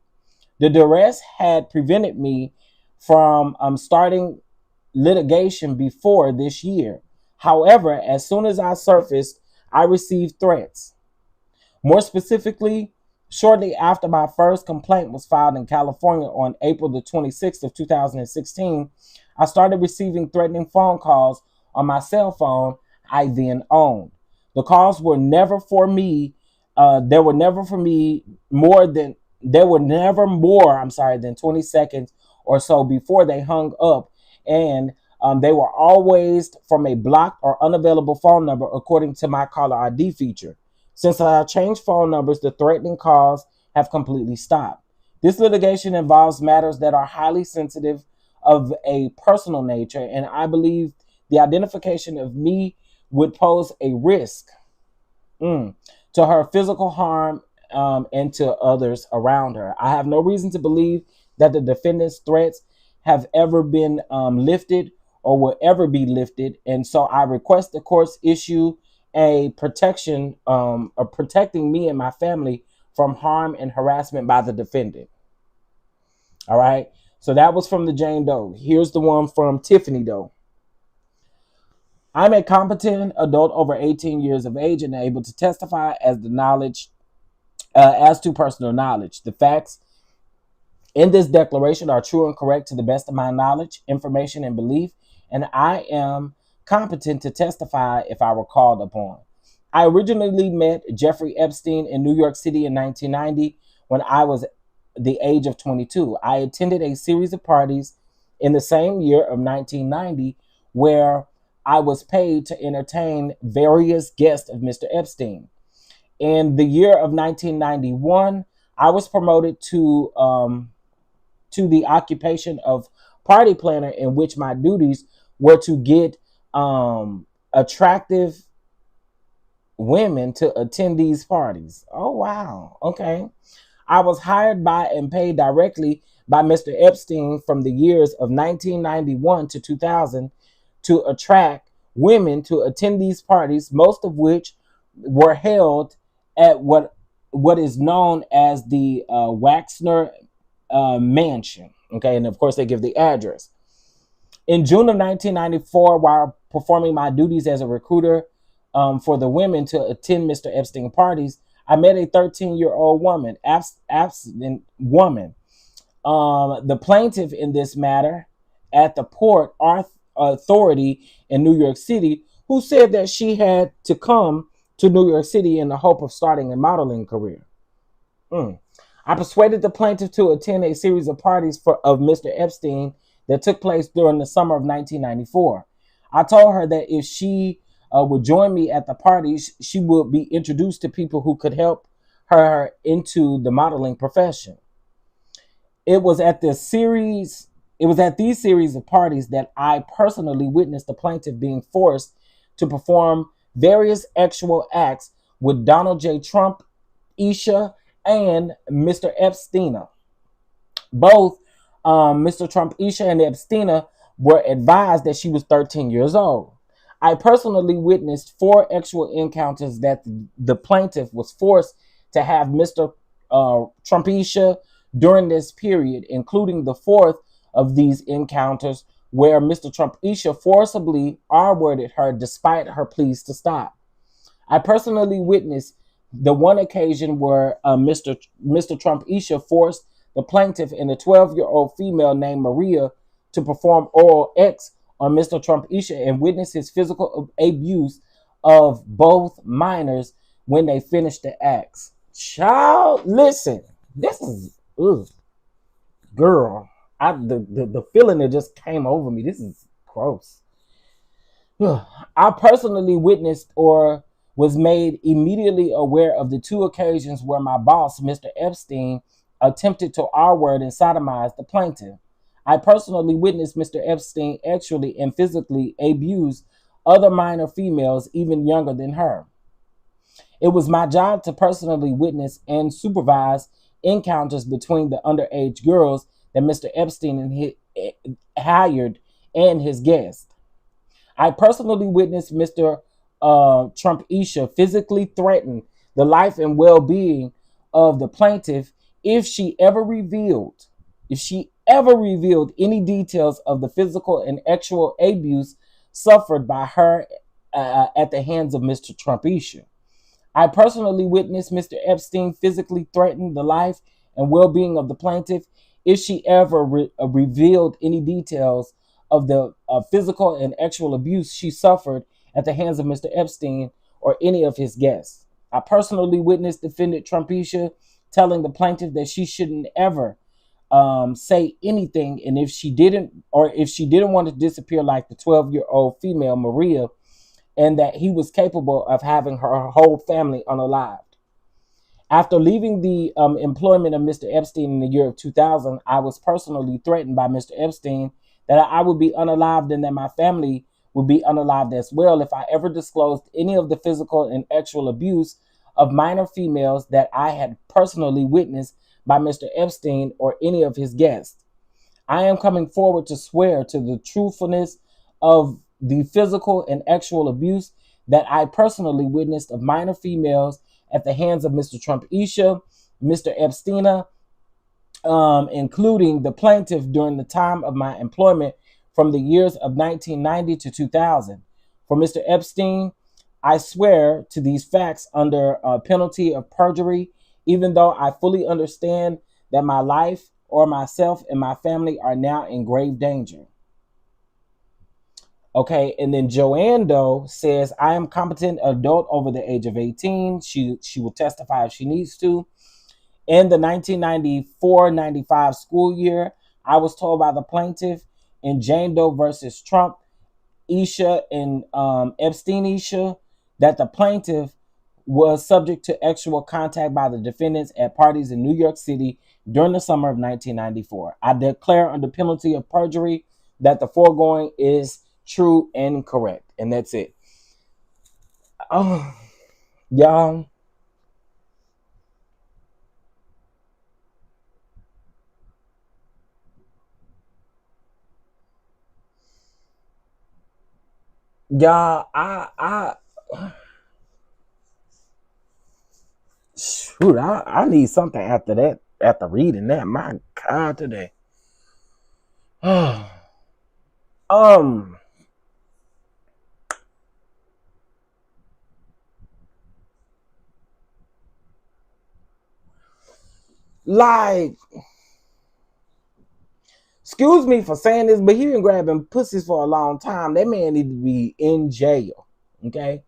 The duress had prevented me from starting litigation before this year. However, as soon as I surfaced, I received threats. More specifically, shortly after my first complaint was filed in California on April the 26th of 2016, I started receiving threatening phone calls on my cell phone I then owned. The calls were never for me. There were never more than 20 seconds or so before they hung up, and they were always from a blocked or unavailable phone number according to my caller ID feature. Since I changed phone numbers, the threatening calls have completely stopped. This litigation involves matters that are highly sensitive of a personal nature, and I believe the identification of me would pose a risk to her physical harm and to others around her. I have no reason to believe that the defendant's threats have ever been lifted or will ever be lifted, and so I request the courts issue a protection, protecting me and my family from harm and harassment by the defendant. All right. So that was from the Jane Doe. Here's the one from Tiffany Doe. I'm a competent adult over 18 years of age and able to testify as to personal knowledge. The facts in this declaration are true and correct to the best of my knowledge, information, and belief, and I am competent to testify if I were called upon. I originally met Jeffrey Epstein in New York City in 1990 when I was the age of 22. I attended a series of parties in the same year of 1990 where I was paid to entertain various guests of Mr. Epstein. In the year of 1991, I was promoted to the occupation of party planner, in which my duties were to get attractive women to attend these parties. Oh, wow. Okay. I was hired by and paid directly by Mr. Epstein from the years of 1991 to 2000 to attract women to attend these parties, most of which were held at what is known as the Waxner Mansion. Okay. And of course, they give the address. In June of 1994, while performing my duties as a recruiter for the women to attend Mr. Epstein parties, I met a 13-year-old woman, abstinent woman. The plaintiff in this matter at the Port Authority in New York City, who said that she had to come to New York City in the hope of starting a modeling career. I persuaded the plaintiff to attend a series of parties of Mr. Epstein that took place during the summer of 1994. I told her that if she would join me at the parties, she would be introduced to people who could help her into the modeling profession. It was at these series of parties that I personally witnessed the plaintiff being forced to perform various sexual acts with Donald J. Trump, Isha, and Mr. Epstein. Both Mr. Trump, Isha, and Epstein were advised that she was 13 years old. I personally witnessed 4 sexual encounters that the plaintiff was forced to have Mr. Trump, Isha during this period, including the 4th of these encounters where Mr. Trumpisha forcibly R-worded her despite her pleas to stop. I personally witnessed the one occasion where Mr. Trumpisha forced the plaintiff and a 12-year-old female named Maria to perform oral X on Mr. Trumpisha and witnessed his physical abuse of both minors when they finished the acts. Child, listen, this is, ugh, girl, the feeling that just came over me. This is gross. I personally witnessed or was made immediately aware of the two occasions where my boss, Mr. Epstein, attempted to R-word and sodomize the plaintiff. I personally witnessed Mr. Epstein actually and physically abuse other minor females even younger than her. It was my job to personally witness and supervise encounters between the underage girls that Mr. Epstein hired and his guests. I personally witnessed Mr. Trumpisha physically threaten the life and well-being of the plaintiff if she ever revealed any details of the physical and actual abuse suffered by her at the hands of Mr. Trumpisha. I personally witnessed Mr. Epstein physically threaten the life and well-being of the plaintiff if she ever revealed any details of the physical and actual abuse she suffered at the hands of Mr. Epstein or any of his guests. I personally witnessed defendant Trumpisha telling the plaintiff that she shouldn't ever say anything, and if she didn't want to disappear like the 12-year-old female Maria, and that he was capable of having her whole family unalived. After leaving the employment of Mr. Epstein in the year of 2000, I was personally threatened by Mr. Epstein that I would be unalived and that my family would be unalived as well if I ever disclosed any of the physical and actual abuse of minor females that I had personally witnessed by Mr. Epstein or any of his guests. I am coming forward to swear to the truthfulness of the physical and actual abuse that I personally witnessed of minor females at the hands of Mr. Trumpisha, Mr. Epstein, including the plaintiff during the time of my employment from the years of 1990 to 2000. For Mr. Epstein, I swear to these facts under penalty of perjury, even though I fully understand that my life or myself and my family are now in grave danger. Okay, and then Joanne Doe says, I am competent adult over the age of 18. She will testify if she needs to. In the 1994-95 school year, I was told by the plaintiff in Jane Doe versus Trump, Isha and Epstein Isha, that the plaintiff was subject to actual contact by the defendants at parties in New York City during the summer of 1994. I declare under penalty of perjury that the foregoing is true and correct. And that's it. Oh, y'all. Y'all, shoot, I need something after that, after reading that. My God, today. Like, excuse me for saying this, but he been grabbing pussies for a long time. That man need to be in jail. Okay?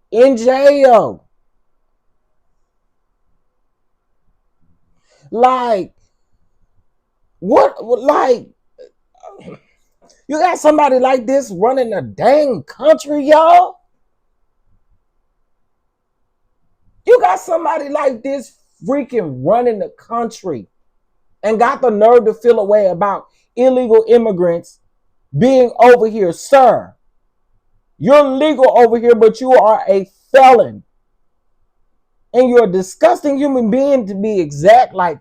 In jail. Like, what, like, you got somebody like this running a dang country, y'all? You got somebody like this freaking running the country and got the nerve to feel a way about illegal immigrants being over here. Sir, you're legal over here, but you are a felon. And you're a disgusting human being, to be exact. Like,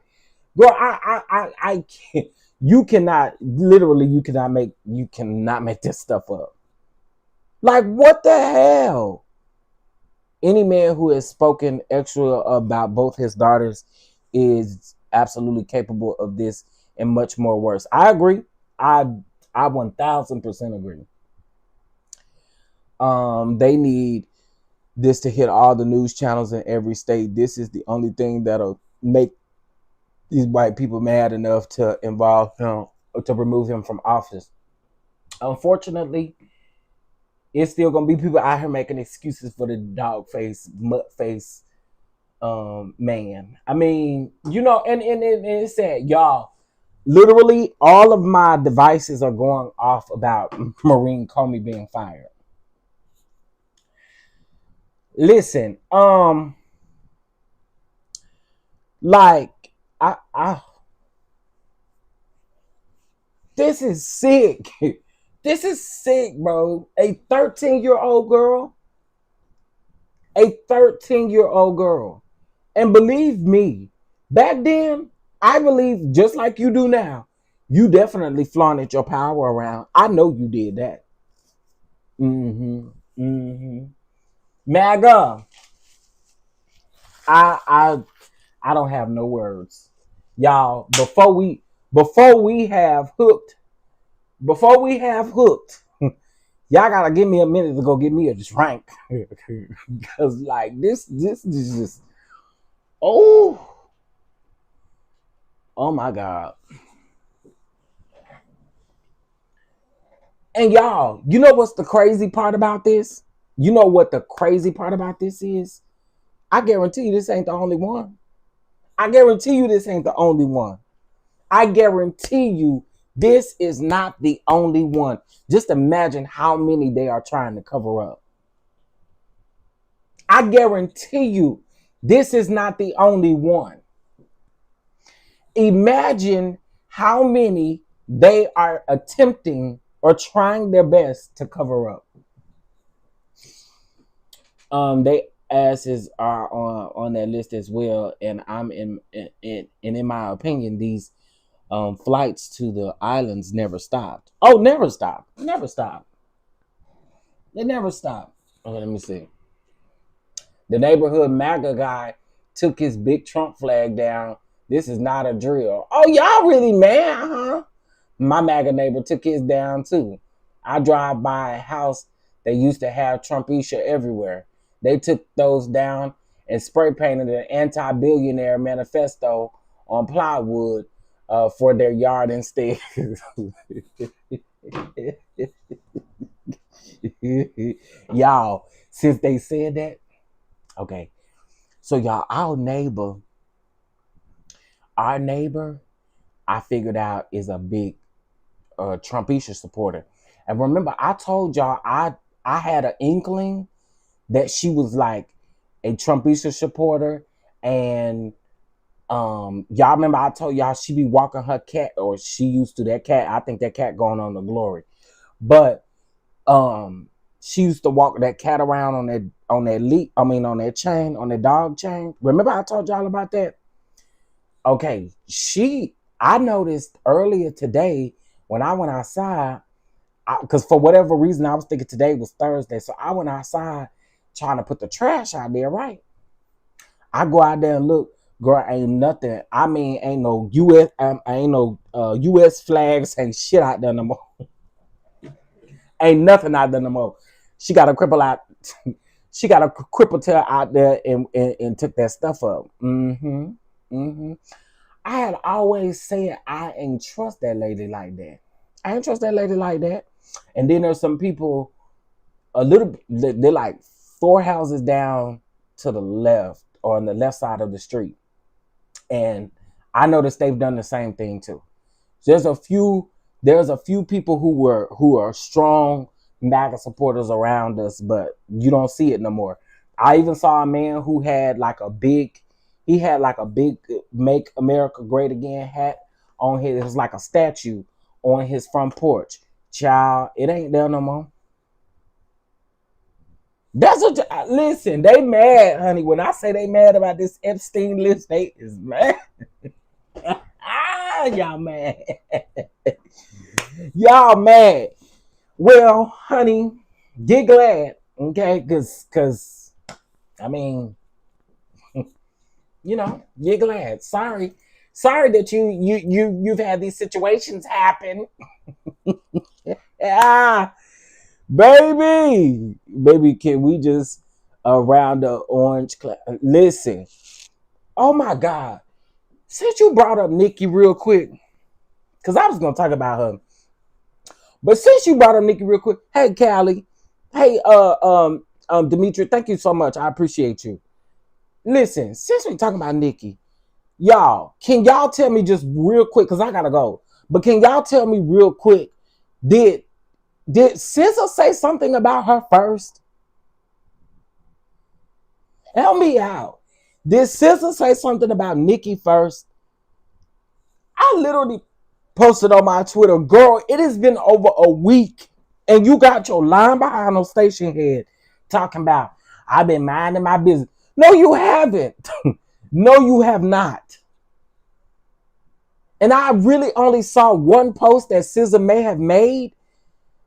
girl, I can't. You cannot make this stuff up. Like, what the hell? Any man who has spoken extra about both his daughters is absolutely capable of this and much more worse. I agree. I 1000% agree. They need this to hit all the news channels in every state. This is the only thing that'll make these white people mad enough to involve him or to remove him from office. Unfortunately, it's still gonna be people out here making excuses for the dog face, mutt face man. I mean, you know, and it's sad, y'all. Literally, all of my devices are going off about Maren Comey being fired. Listen, like I this is sick. This is sick, bro. A 13-year-old girl. A 13-year-old girl. And believe me, back then, I believe just like you do now, you definitely flaunted your power around. I know you did that. MAGA. I don't have no words. Y'all, before we have hooked, y'all gotta give me a minute to go get me a drink. Because like this is just oh my God. And y'all, you know what's the crazy part about this? You know what the crazy part about this is? I guarantee you this ain't the only one. I guarantee you this ain't the only one. I guarantee you this is not the only one. Just imagine how many they are trying to cover up. I guarantee you this is not the only one. Imagine how many they are attempting or trying their best to cover up. They asses are on that list as well, and I'm in my opinion, these flights to the islands never stopped. Oh, never stopped. They never stopped. Okay, let me see. The neighborhood MAGA guy took his big Trump flag down. This is not a drill. Oh, y'all really mad, huh? My MAGA neighbor took his down too. I drive by a house that used to have Trumpisha everywhere. They took those down and spray painted an anti-billionaire manifesto on plywood for their yard instead. Y'all, since they said that, okay. So y'all, our neighbor, I figured out is a big Trumpisha supporter. And remember, I told y'all I had an inkling that she was like a Trumpisha supporter. And y'all remember I told y'all she be walking her cat, or she used to. That cat, I think that cat going on to glory. But she used to walk that cat around on that chain, on that dog chain. Remember I told y'all about that? Okay, I noticed earlier today when I went outside, because for whatever reason I was thinking today was Thursday, so I went outside trying to put the trash out there, right? I go out there and look, girl, ain't nothing. I mean, ain't no US flags, ain't shit out there no more. Ain't nothing out there no more. She got a cripple out. She got a cripple tail out there and took that stuff up. I had always said I ain't trust that lady like that. And then there's some people they're like 4 houses down to the left, or on the left side of the street. And I noticed they've done the same thing too. There's a few people who are strong MAGA supporters around us, but you don't see it no more. I even saw a man who had like a big Make America Great Again hat on his. It was like a statue on his front porch. Child, it ain't there no more. That's what. Listen, they mad, honey. When I say they mad about this Epstein list, they is mad. Y'all mad. Y'all mad. Well, honey, get glad, okay? Cause I mean, you know, get glad. Sorry that you've had these situations happen. Ah, baby, can we just around the orange listen? Oh my God. Since you brought up Nikki real quick, because I was gonna talk about her. But since you brought up Nikki real quick, hey Callie, hey Demetri, thank you so much. I appreciate you. Listen, since we're talking about Nikki, y'all, can y'all tell me just real quick, because I gotta go, but can y'all tell me real quick, did SZA say something about her first? Help me out. Did SZA say something about Nikki first? I literally posted on my Twitter, girl, it has been over a week, and you got your line behind on station head talking about, I've been minding my business. No, you haven't. No, you have not. And I really only saw one post that SZA may have made,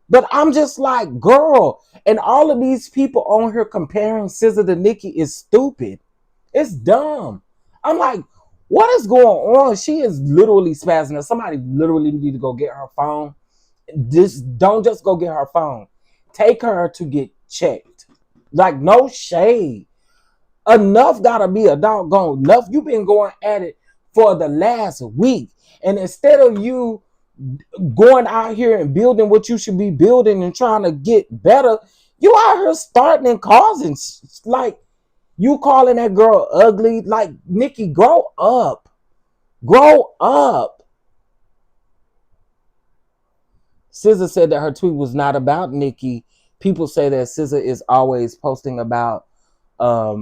but I'm just like, girl, and all of these people on here comparing SZA to Nikki is stupid. It's dumb. I'm like, what is going on? She is literally spazzing out. Somebody literally need to go get her phone. Don't just go get her phone. Take her to get checked. Like, no shade. Enough gotta be a doggone enough. You've been going at it for the last week. And instead of you going out here and building what you should be building and trying to get better, you out here starting and causing. Like, you calling that girl ugly? Like, Nikki, grow up. Grow up. SZA said that her tweet was not about Nikki. People say that SZA is always posting about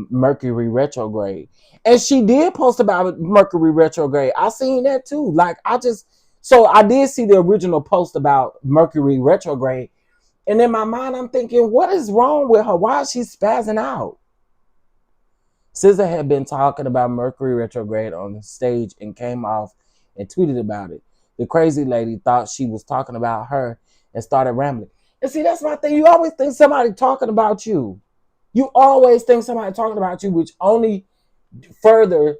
Mercury retrograde. And she did post about Mercury retrograde. I seen that too. Like, I did see the original post about Mercury retrograde. And in my mind, I'm thinking, what is wrong with her? Why is she spazzing out? SZA had been talking about Mercury retrograde on the stage and came off and tweeted about it. The crazy lady thought she was talking about her and started rambling. And see, that's my thing. You always think somebody talking about you. You always think somebody talking about you, which only further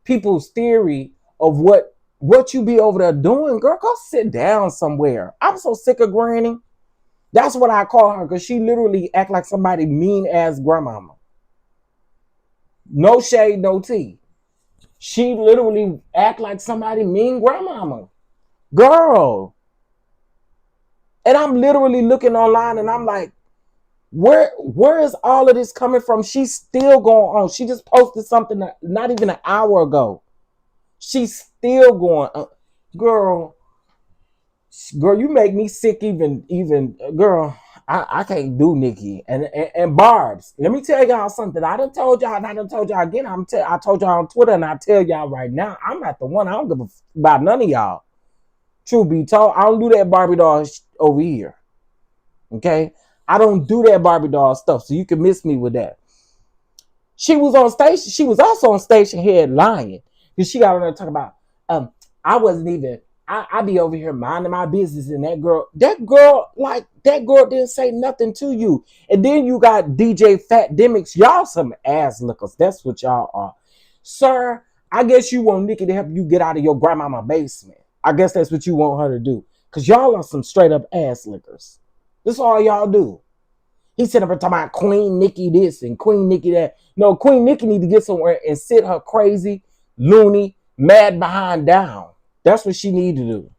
people's theory of what you be over there doing. Girl, go sit down somewhere. I'm so sick of Granny. That's what I call her, because she literally act like somebody mean-ass grandmama. No shade, no tea. She literally act like somebody mean grandmama. Girl. And I'm literally looking online and I'm like, where is all of this coming from? She's still going on. She just posted something not even an hour ago. She's still going on. Girl, you make me sick even girl. I can't do Nikki and Barbs. Let me tell y'all something. I done told y'all, and I done told y'all again. I told y'all on Twitter, and I tell y'all right now, I'm not the one. I don't give about none of y'all. True be told, I don't do that Barbie doll over here. Okay, I don't do that Barbie doll stuff, so you can miss me with that. She was on station. She was also on station head lying, because she got on there talking about I wasn't even. I be over here minding my business, and that girl didn't say nothing to you. And then you got DJ Fat Demics. Y'all some ass lickers. That's what y'all are. Sir, I guess you want Nikki to help you get out of your grandmama basement. I guess that's what you want her to do. Because y'all are some straight up ass lickers. That's all y'all do. He said, talking about Queen Nikki this and Queen Nikki that. No, Queen Nikki need to get somewhere and sit her crazy, loony, mad behind down. That's what she need to do.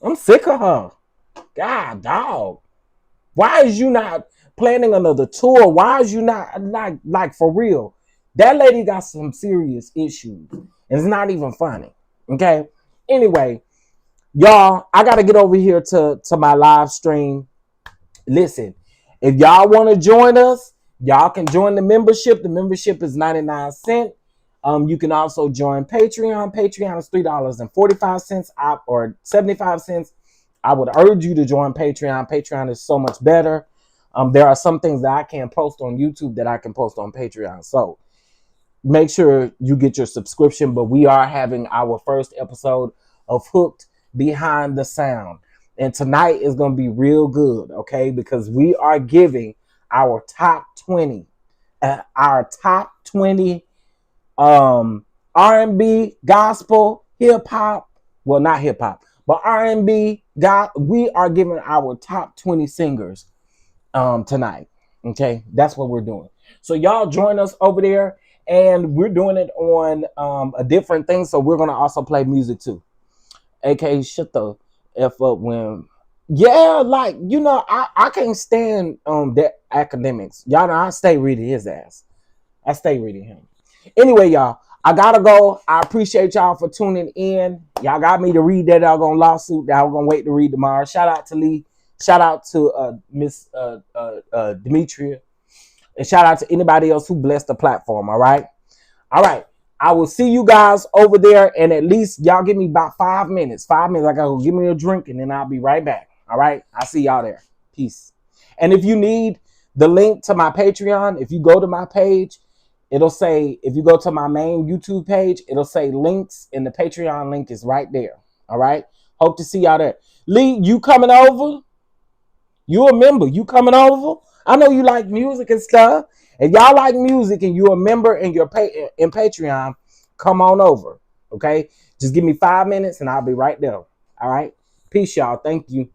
I'm sick of her. God, dog. Why is you not planning another tour? Why is you not, like for real? That lady got some serious issues. And it's not even funny. Okay? Anyway, y'all, I got to get over here to my live stream. Listen, if y'all want to join us, y'all can join the membership. The membership is 99 cents. You can also join Patreon. Patreon is $3.45 or 75 cents. I would urge you to join Patreon. Patreon is so much better. There are some things that I can't post on YouTube that I can post on Patreon. So make sure you get your subscription. But we are having our first episode of Hooked Behind the Sound. And tonight is going to be real good, okay? Because we are giving our top 20 R&B, gospel, hip hop. Well, not hip hop, But R&B, God, we are giving our top 20 singers tonight. Okay, that's what we're doing. So y'all join us over there, and we're doing it on a different thing. So we're gonna also play music too. AK, shut the F up when. Yeah, like, you know, I can't stand that academics. Y'all know I stay reading his ass. I stay reading him. Anyway, y'all, I gotta go. I appreciate y'all for tuning in. Y'all got me to read that doggone lawsuit that I'm gonna wait to read tomorrow. Shout out to Lee. Shout out to Miss Demetria. And shout out to anybody else who blessed the platform. All right. All right. I will see you guys over there. And at least y'all give me about 5 minutes. 5 minutes. I gotta go give me a drink and then I'll be right back. All right. I'll see y'all there. Peace. And if you need the link to my Patreon, if you go to my page, it'll say, if you go to my main YouTube page, it'll say links, and the Patreon link is right there. All right. Hope to see y'all there. Lee, you coming over? You a member? You coming over? I know you like music and stuff. If y'all like music and you're a member in your in Patreon, come on over. Okay. Just give me 5 minutes and I'll be right there. All right. Peace, y'all. Thank you.